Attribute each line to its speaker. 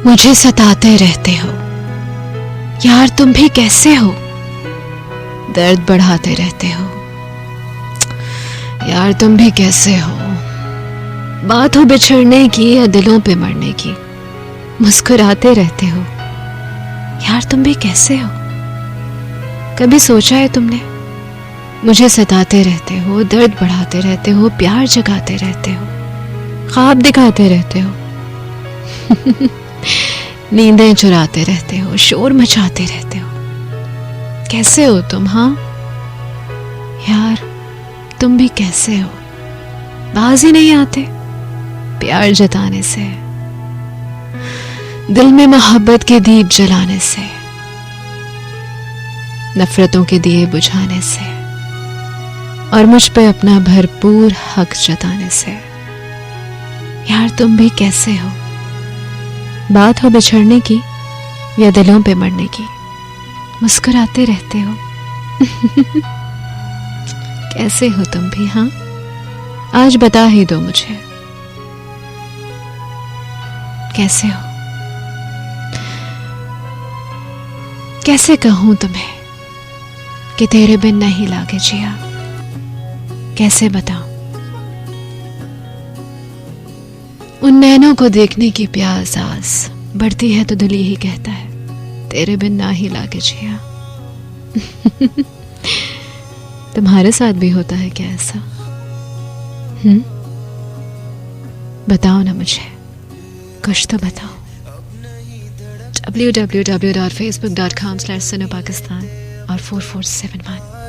Speaker 1: मुझे सताते रहते हो यार, तुम भी कैसे हो? दर्द बढ़ाते रहते हो यार, तुम भी कैसे हो? बात हो बिछड़ने की या दिलों पे मरने की, मुस्कुराते रहते हो यार, तुम भी कैसे हो? कभी सोचा है तुमने? मुझे सताते रहते हो, दर्द बढ़ाते रहते हो, प्यार जगाते रहते हो, ख्वाब दिखाते रहते हो नींदें चुराते रहते हो, शोर मचाते रहते हो। कैसे हो तुम? हाँ यार, तुम भी कैसे हो? बाज ही नहीं आते प्यार जताने से, दिल में मोहब्बत के दीप जलाने से, नफरतों के दिए बुझाने से, और मुझ पे अपना भरपूर हक जताने से। यार, तुम भी कैसे हो? बात हो बिछड़ने की या दिलों पे मरने की, मुस्कुराते रहते हो कैसे हो तुम भी? हाँ, आज बता ही दो मुझे, कैसे हो? कैसे कहूं तुम्हें कि तेरे बिन नहीं लागे जिया? कैसे बताऊं? उन नैनों को देखने की प्यास आस बढ़ती है तो दिल ही कहता है, तेरे बिन ना ही लागे जिया तुम्हारे साथ भी होता है क्या ऐसा? बताओ ना मुझे, कुछ तो बताओ। www.facebook.com/sunopakistan और 4471